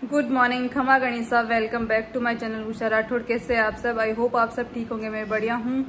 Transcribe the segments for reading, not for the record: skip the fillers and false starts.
Good morning, खमा गणिसा। Welcome back to my channel Usha Rathore. कैसे आप सब? आई होप आप सब ठीक होंगे। मैं बढ़िया हूँ।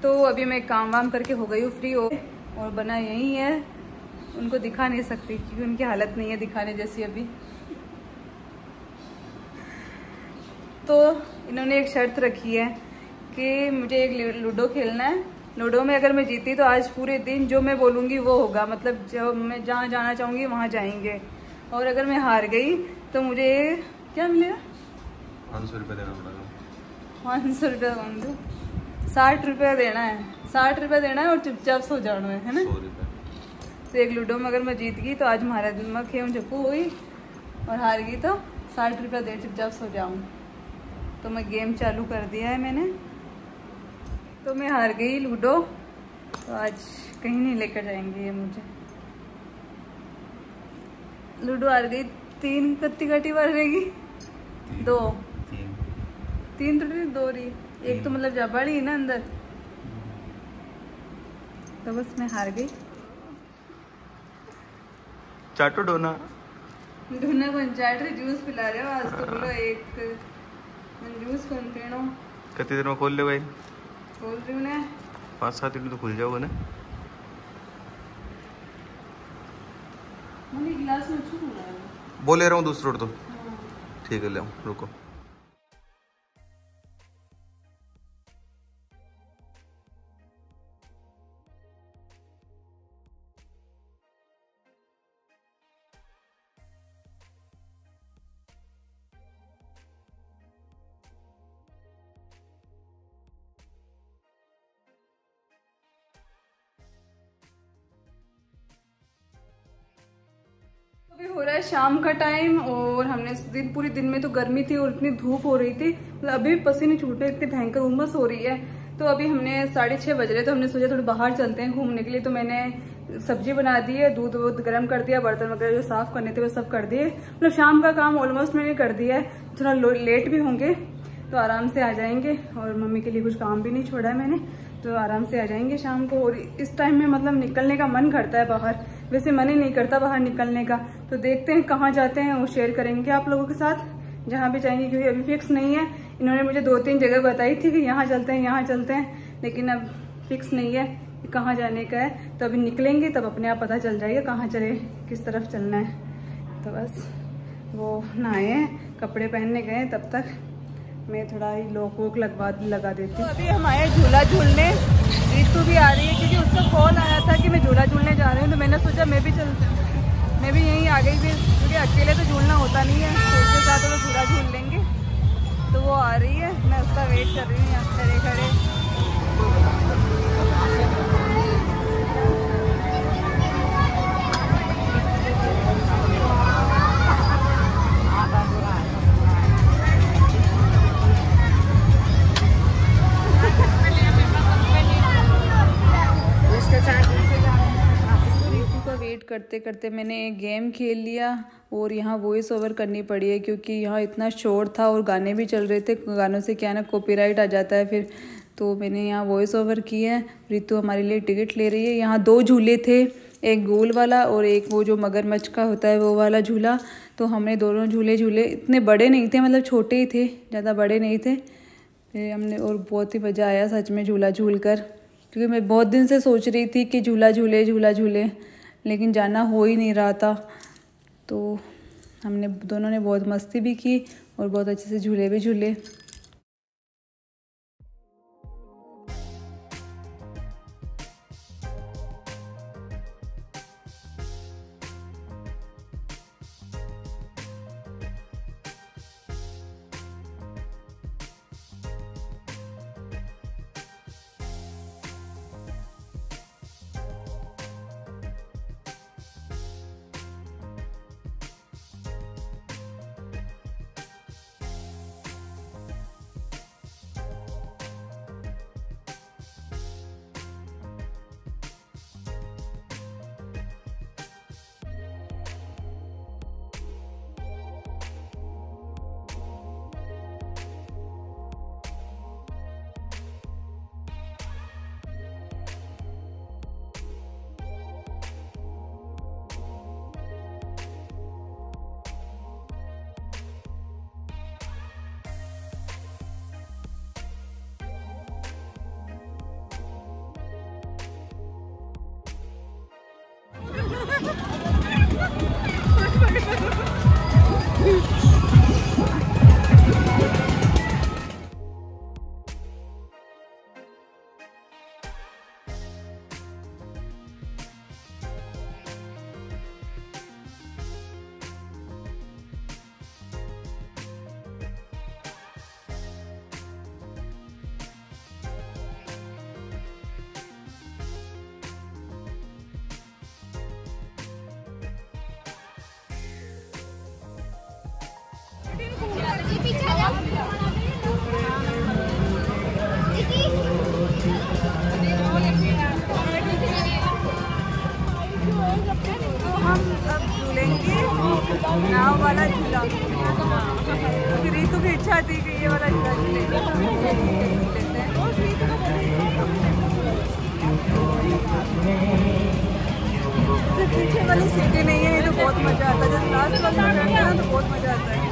तो अभी मैं काम वाम करके हो गई हूँ फ्री हो, और बना यही है। उनको दिखा नहीं सकती क्योंकि उनकी हालत नहीं है दिखाने जैसी अभी। तो इन्होंने एक शर्त रखी है कि मुझे एक लूडो खेलना है। लूडो में अगर मैं जीती तो आज पूरे दिन जो मैं बोलूँगी वो होगा, मतलब जो मैं जहाँ जाना चाहूँगी वहाँ जाएंगे। और अगर मैं हार गई तो मुझे क्या मिलेगा? 500 रुपये देना पड़ेगा। 500 रुपया कौन दो? 60 रुपया देना है। 60 रुपया देना है और चुपचाप सो जाना है ना? 100 रुपये। तो एक लूडो में अगर मैं जीत गई तो आज हमारा दिमाग खेम चप्पू हुई, और हार गई तो 60 रुपया दे चुपचाप सो जाऊँ। तो मैं गेम चालू कर दिया है मैंने। तो मैं हार गई लूडो, तो आज कहीं नहीं लेकर जाएंगे ये मुझे। लूडो हार गई। 3 कत्ती काटी बार रहेगी? 2 3 तो नहीं, 2 रही। एक तो मतलब जबाड़ी है ना अंदर। तो बस मैं हार गई। चाटो डोना ढूंढना कौन चाट रहे? जूस पिला रहे हो आज तो। बोलो एक जूस कौन पीनो? कितनी देर में खोल ले भाई? खोल रही हूँ ना। 5-7 मिनट तो खुल जाओगे ना। मैंने गिलास में छू रहा है। वो ले रहा हूँ दूसरा तो। ठीक है ले आओ, रुको। अभी हो रहा है शाम का टाइम, और हमने पूरी दिन में तो गर्मी थी और इतनी धूप हो रही थी, मतलब अभी पसीने छूट रहे, इतनी भयंकर उमस हो रही है। तो अभी हमने 6:30 बज रहे, तो हमने सोचा थोड़ा बाहर चलते हैं घूमने के लिए। तो मैंने सब्जी बना दी है, दूध वूध गर्म कर दिया, बर्तन वगैरह जो साफ करने थे वो सब कर दिए। मतलब शाम का काम ऑलमोस्ट मैंने कर दिया है। थोड़ा लेट भी होंगे तो आराम से आ जाएंगे, और मम्मी के लिए कुछ काम भी नहीं छोड़ा है मैंने, तो आराम से आ जाएंगे शाम को। और इस टाइम में मतलब निकलने का मन करता है बाहर, वैसे मन ही नहीं करता बाहर निकलने का। तो देखते हैं कहाँ जाते हैं, वो शेयर करेंगे आप लोगों के साथ जहाँ भी जाएंगे, क्योंकि अभी फिक्स नहीं है। इन्होंने मुझे 2-3 जगह बताई थी कि यहाँ चलते हैं यहाँ चलते हैं, लेकिन अब फिक्स नहीं है कि कहाँ जाने का है। तो अभी निकलेंगे तब अपने आप पता चल जाएगा कहाँ चले, किस तरफ चलना है। तो बस वो नहाए हैं, कपड़े पहनने गए, तब तक मैं थोड़ा ही लॉक वोक लगा देती हूँ। तो अभी हम आए झूला झूलने। ऋतु भी आ रही है क्योंकि उसका कॉल आया था कि मैं झूला झूलने जा रही हूँ। तो मैंने सोचा मैं भी यहीं आ गई फिर, क्योंकि अकेले तो झूलना होता नहीं है, तो उसके साथ तो झूला झूल लेंगे। तो वो आ रही है, मैं उसका वेट कर रही हूँ यहाँ खड़े खड़े। वेट करते करते मैंने एक गेम खेल लिया, और यहाँ वॉइस ओवर करनी पड़ी है क्योंकि यहाँ इतना शोर था और गाने भी चल रहे थे। गानों से क्या ना कॉपीराइट आ जाता है फिर। तो मैंने यहाँ वॉइस ओवर की है। ऋतु हमारे लिए टिकट ले रही है। यहाँ 2 झूले थे, एक गोल वाला और एक वो जो मगरमच्छ का होता है वो वाला झूला। तो हमने दोनों झूले झूले। इतने बड़े नहीं थे, मतलब छोटे ही थे, ज़्यादा बड़े नहीं थे। फिर हमने, और बहुत ही मज़ा आया सच में झूला झूल कर, क्योंकि मैं बहुत दिन से सोच रही थी कि झूला झूले, लेकिन जाना हो ही नहीं रहा था। तो हमने दोनों ने बहुत मस्ती भी की और बहुत अच्छे से झूले भी झूले। तो हम अब झूलेंगे नाव वाला झूला, क्योंकि रीतू की इच्छा थी कि ये वाला झूला झूलेंगे, तो हम ये झूल लेते हैं। सिर्फ पीछे वाली सीटें नहीं है, ये तो बहुत मज़ा आता है, जब लास्ट वाला रहता है ना तो बहुत मज़ा आता है।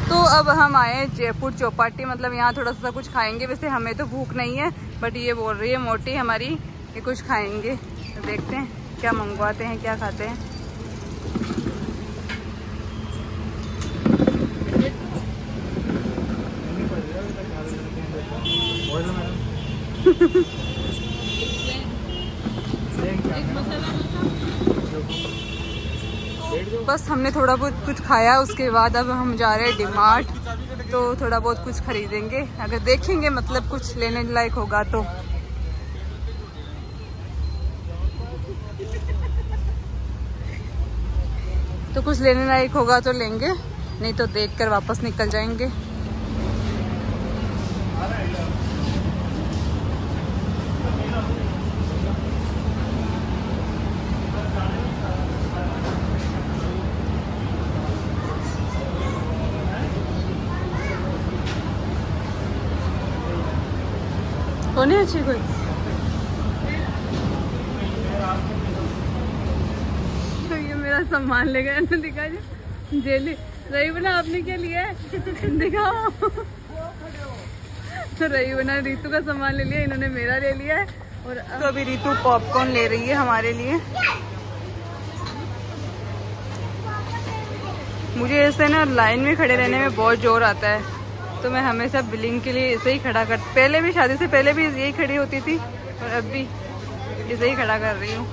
तो अब हम आए जयपुर चौपाटी, मतलब यहाँ थोड़ा सा कुछ खाएंगे। वैसे हमें तो भूख नहीं है, बट ये बोल रही है मोटी हमारी कि कुछ खाएंगे, तो देखते हैं क्या मंगवाते हैं, क्या खाते हैं। बस हमने थोड़ा बहुत कुछ खाया, उसके बाद अब हम जा रहे हैं डीमार्ट, तो थोड़ा बहुत कुछ खरीदेंगे, अगर देखेंगे मतलब कुछ लेने लायक होगा तो कुछ लेने लायक होगा तो लेंगे, नहीं तो देखकर वापस निकल जाएंगे। कौन है अच्छी कोई? तो ये मेरा सामान ले गया ना, दिखा जेली रही बना, आपने क्या लिया है दिखाओ। तो रही बना रीतू का सामान ले लिया, इन्होंने मेरा ले लिया है। और तो अभी रीतू पॉपकॉर्न ले रही है हमारे लिए। मुझे ऐसे ना लाइन में खड़े रहने में बहुत जोर आता है, तो मैं हमेशा बिलिंग के लिए ऐसे ही खड़ा कर, पहले भी शादी से पहले भी यही खड़ी होती थी और अब भी ऐसे ही खड़ा कर रही हूँ।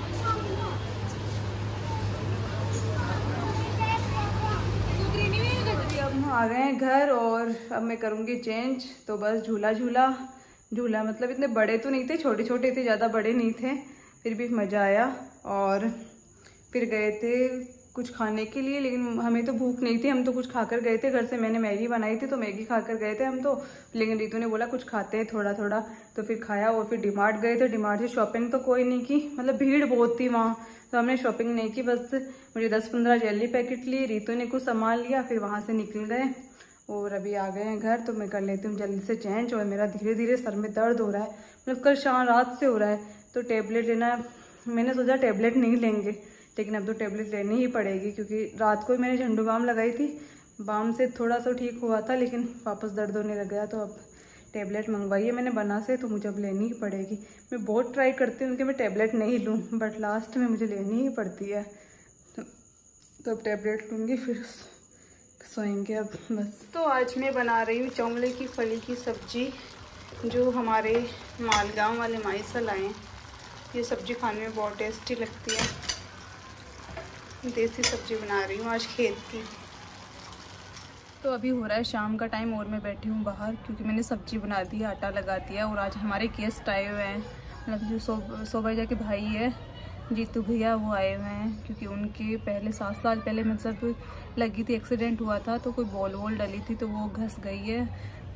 अब हम आ गए हैं घर और अब मैं करूँगी चेंज। तो बस झूला मतलब इतने बड़े तो नहीं थे, छोटे छोटे थे, ज़्यादा बड़े नहीं थे, फिर भी मज़ा आया। और फिर गए थे कुछ खाने के लिए, लेकिन हमें तो भूख नहीं थी, हम तो कुछ खाकर गए थे। घर से मैंने मैगी बनाई थी तो मैगी खाकर गए थे हम तो, लेकिन रीतू ने बोला कुछ खाते हैं थोड़ा थोड़ा, तो फिर खाया। और फिर डीमार्ट गए थे, डीमार्ट से शॉपिंग तो कोई नहीं की, मतलब भीड़ बहुत थी वहाँ, तो हमने शॉपिंग नहीं की। बस मुझे 10-15 जेली पैकेट लिए, रीतू ने कुछ सामान लिया, फिर वहाँ से निकल गए और अभी आ गए हैं घर। तो मैं कर लेती हूँ जल्दी से चेंज। और मेरा धीरे धीरे सर में दर्द हो रहा है, मतलब कल शाम रात से हो रहा है, तो टेबलेट लेना, मैंने सोचा टेबलेट नहीं लेंगे, लेकिन अब तो टेबलेट लेनी ही पड़ेगी, क्योंकि रात को ही मैंने झंडू बाम लगाई थी, बाम से थोड़ा सा ठीक हुआ था, लेकिन वापस दर्द होने लग गया। तो अब टेबलेट मंगवाई है मैंने बना से, तो मुझे अब लेनी ही पड़ेगी। मैं बहुत ट्राई करती हूँ कि मैं टेबलेट नहीं लूँ, बट लास्ट में मुझे लेनी ही पड़ती है। तो अब टेबलेट लूँगी, फिर सोएंगे अब बस। तो आज मैं बना रही हूँ चौंगले की फली की सब्जी, जो हमारे मालगांव वाले मायसा लाए हैं। ये सब्जी खाने में बहुत टेस्टी लगती है, देसी सब्जी बना रही हूँ आज खेत की। तो अभी हो रहा है शाम का टाइम और मैं बैठी हूँ बाहर, क्योंकि मैंने सब्जी बना दी, आटा लगा दिया। और आज हमारे गेस्ट आए हुए हैं, मतलब जो सोभाजा के भाई है, जीतू भैया वो आए हुए हैं, क्योंकि उनके पहले 7 साल पहले मतलब लगी थी, एक्सीडेंट हुआ था तो कोई बॉल वॉल डली थी तो वो घस गई है,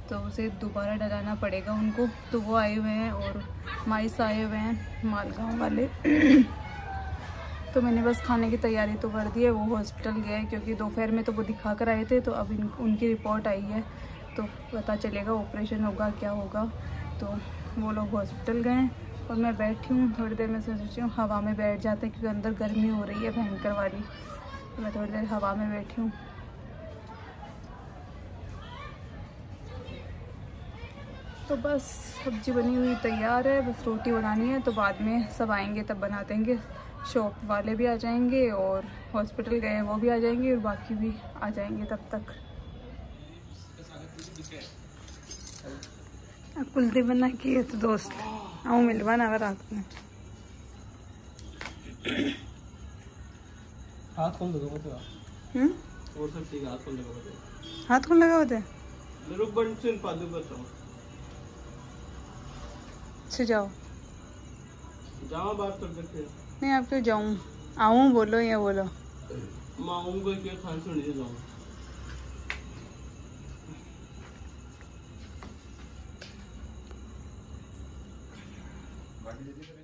तो उसे दोबारा डलाना पड़ेगा उनको, तो वो आए हुए हैं। और माइस आए हुए हैं मालगांव वाले तो मैंने बस खाने की तैयारी तो कर दी है। वो हॉस्पिटल गए क्योंकि दोपहर में तो वो दिखा कर आए थे, तो अब उनकी रिपोर्ट आई है तो पता चलेगा ऑपरेशन होगा क्या होगा। तो वो लोग हॉस्पिटल गए और मैं बैठी हूँ, थोड़ी देर में सोची हूँ हवा में बैठ जाते हैं, क्योंकि अंदर गर्मी हो रही है भयंकर वाली, तो मैं थोड़ी देर हवा में बैठी हूँ। तो बस सब्जी बनी हुई तैयार है, बस रोटी बनानी है, तो बाद में सब आएंगे तब बना देंगे। शॉप वाले भी आ जाएंगे और हॉस्पिटल गए वो भी आ जाएंगे और बाकी भी आ जाएंगे तब तक। कुल्ती बना की है तो दोस्त आओ मिलवाना अगर रात में। हाथ कौन लगा होता है? और सब ठीक, हाथ कौन लगा होता है? हाथ कौन लगा होता है? रुक बंद सुन पादू करता हूँ। से जाओ जाओ बात कर सकते हैं। नहीं आप क्यों जाऊँ, आऊँ बोलो या बोलो माऊँ को क्या खान सुन लीजिए जाऊँ। बाकी